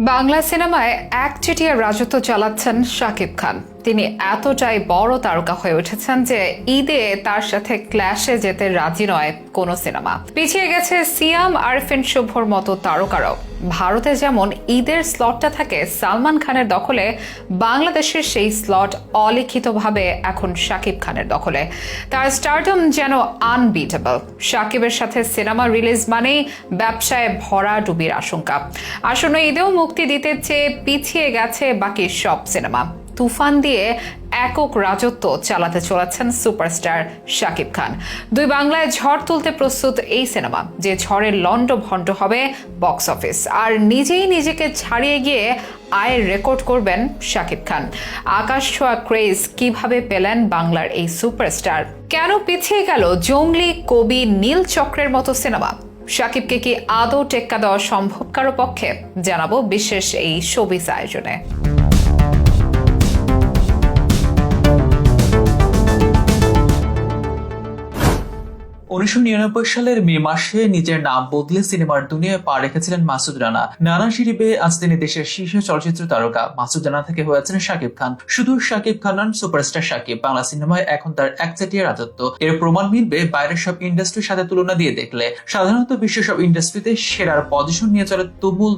বাংলা সিনেমায় একচেটিয়া রাজত্ব চালাচ্ছেন শাকিব খান। তিনি এতটাই বড় তারকা হয়ে উঠেছেন যে ঈদে তার সাথে ক্ল্যাশে যেতে রাজি নয় কোনো সিনেমা। পিছিয়ে গেছে সিয়াম, আরফিন শুভর মতো তারকারাও। ভারতে যেমন ঈদের স্লটটা থাকে সালমান খানের দখলে, বাংলাদেশের সেই স্লট অলিখিতভাবে এখন শাকিব খানের দখলে। তার স্টারডম যেন আনবিটেবল। শাকিবের সাথে সিনেমা রিলিজ মানেই ব্যবসায় ভরাডুবির আশঙ্কা। আসন্ন ঈদেও মুক্তি দিতে চেয়ে পিছিয়ে গেছে বাকি সব সিনেমা। তুফান দিয়ে একক রাজত্ব চালাতে চলেছেন সুপারস্টার শাকিব খান। দুই বাংলায় ঝড় তুলতে প্রস্তুত এই সিনেমা, যে ঝড়ের লন্ডভন্ড হবে বক্স অফিস, আর নিজেই নিজেকে ছাড়িয়ে গিয়ে আয়ের রেকর্ড করবেন শাকিব খান। আকাশ ছোঁয়া ক্রেজ কিভাবে পেলেন বাংলার এই সুপারস্টার? কেন পিছিয়ে গেল জঙ্গলি, কবি, নীল চক্রের মতো সিনেমা? শাকিবকে কি আদৌ টেক্কা দেওয়া সম্ভব কারো পক্ষে? জানাবো বিশেষ এই শোবিজ আয়োজনে। 1999 সালের মে মাসে নিজের নাম বদলে সিনেমার দুনিয়ায় পা রেখেছিলেন মাসুদ রানা। নানা সিঁড়ি বেয়ে আজ তিনি দেশের শীর্ষ চলচ্চিত্র তারকা। মাসুদ রানা থেকে হয়েছেন শাকিব খান। শুধু শাকিব খান নন, সুপারস্টার শাকিব। বাংলা সিনেমায় এখন তার একচেটিয়া রাজত্ব। এর প্রমাণ মিলবে বাইরের সব ইন্ডাস্ট্রির সাথে তুলনা দিয়ে দেখলে। সাধারণত বিশ্বের সব ইন্ডাস্ট্রিতে সেরার পজিশন নিয়ে চলে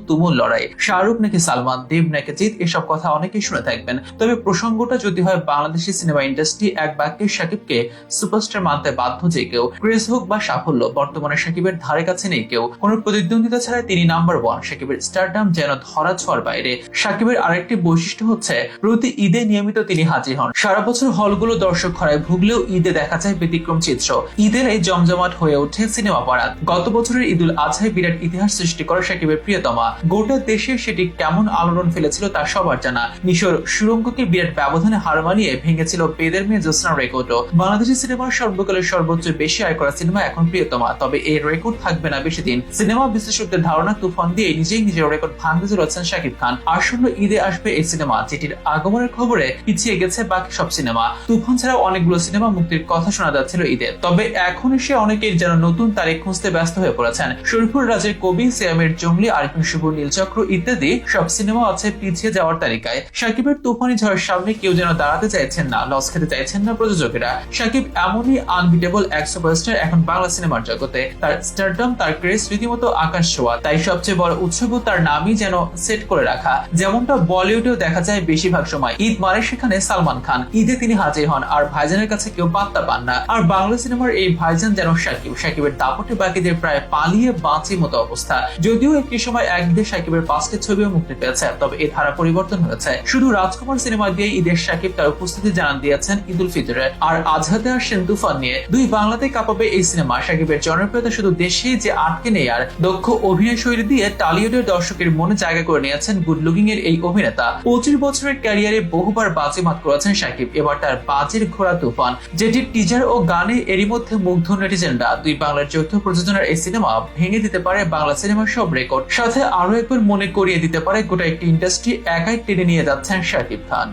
তুমুল লড়াই। শাহরুখ নাকি সালমান, দেব নাকি জিৎ, এসব কথা অনেকেই শুনে থাকবেন। তবে প্রসঙ্গটা যদি হয় বাংলাদেশি সিনেমা ইন্ডাস্ট্রি, এক বাক্যে শাকিবকে সুপারস্টার মানতে বাধ্য যে কেউ। হোক বা সাফল্য, বর্তমানে শাকিবের ধারে কাছে নেই কেউ। কোন প্রতিদ্বন্দ্বিতা ছাড়াই তিনি নাম্বার ওয়ান। শাকিবের স্টারডাম যেন ধরা ছোঁয়ার বাইরে। শাকিবের আরেকটি বৈশিষ্ট্য হচ্ছে প্রতি ঈদে নিয়মিত তিনি হাজির হন। সারা বছর হলগুলো দর্শক খরায় ভুগলেও ঈদে দেখা যায় ব্যতিক্রম চিত্র। ঈদের এই জমজমাট হয়ে ওঠে সিনেমা পাড়াত। গত বছরের ঈদুল আজহায় বিরাট ইতিহাস সৃষ্টি করে শাকিবের প্রিয়তমা। গোটা দেশে সেটি কেমন আলোড়ন ফেলেছিল তা সবার জানা। মিশর সুড়ঙ্গকে বিরাট ব্যবধানে হার মানিয়ে ভেঙেছিল বেদের মেয়ে জোসনার রেকর্ডও। বাংলাদেশি সিনেমার সর্বকালের সর্বোচ্চ বেশি আয় করা সিনেমা এখন প্রিয়তমা। তবে এই রেকর্ড থাকবে না বেশি দিন। সিনেমা বিশ্লেষকদের ধারণা, তুফান দিয়ে নিজের রেকর্ড ভাঙতে চলেছেন শাকিব খান। আসন্ন ঈদে আসবে এই সিনেমা, যেটির আগমনের খবরে পিছিয়ে গেছে বাকি সব সিনেমা। তুফান ছাড়াও অনেকগুলো সিনেমা মুক্তির কথা শোনা যাচ্ছিল ঈদে। তবে এখন এসে অনেকেই যেন নতুন তারিখ খুঁজতে ব্যস্ত হয়ে পড়েছেন। শরীফুর রাজের কবি, সিয়ামের জঙ্গলি, আরফিন শুভ, নীলচক্র ইত্যাদি সব সিনেমা আছে পিছিয়ে যাওয়ার তালিকায়। শাকিবের তুফানি ঝড়ের সামনে কেউ যেন দাঁড়াতে চাইছেন না, লস খেতে চাইছেন না প্রযোজকেরা। শাকিব এমনই আনবিটেবল এক সুপারস্টার এখন বাংলা সিনেমার জগতে। তার স্টারডম, তার ক্রেজ রীতিমতো আকাশ ছোঁয়া। তাই সবচেয়ে বড় উৎসব তার নামই যেন সেট করে রাখা। যেমনটা বলিউডেও দেখা যায় বেশিরভাগ সময়। ঈদ মানে সেখানে সালমান খান। ঈদে তিনি হাজির হন, আর ভাইজানের কাছে কেউ পাত্তা পান না। আর বাংলা সিনেমার এই ভাইজান যেন শাকিব। শাকিবের দাপটে বাকিদের প্রায় পালিয়ে বাঁচি মতো অবস্থা। যদিও একটি সময় একদিকে শাকিবের 5টি ছবিও মুক্তি পেয়েছে, তবে এই ধারা পরিবর্তন হয়েছে। শুধু রাজকুমার সিনেমা দিয়ে ঈদের শাকিব তার উপস্থিতি জানান দিয়েছেন ঈদুল ফিতরে। আর আজহাতে আসছেন তুফান নিয়ে। দুই বাংলাতে কাঁপাবে এই সিনেমা। শাকিবের জনপ্রিয়তা শুধু দেশেই যে আটকে নেই, আর দক্ষ অভিনয় শৈলী দিয়ে টলিউডের দর্শকের মনে জায়গা করে নিয়েছেন গুড লুকিং এর এই অভিনেতা। 25 বছরের ক্যারিয়ারে বহুবার বাজিমাত করেছেন শাকিব। এবার তার বাজির ঘোড়া তুফান, যেটির টিজার ও গানে এরই মধ্যে মুগ্ধ নেটিজেনরা। দুই বাংলার যৌথ প্রযোজনার এই সিনেমা ভেঙে দিতে পারে বাংলা সিনেমার সব রেকর্ড। সাথে আরো একবার মনে করিয়ে দিতে পারে গোটা একটি ইন্ডাস্ট্রি একাই টেনে নিয়ে যাচ্ছেন শাকিব খান।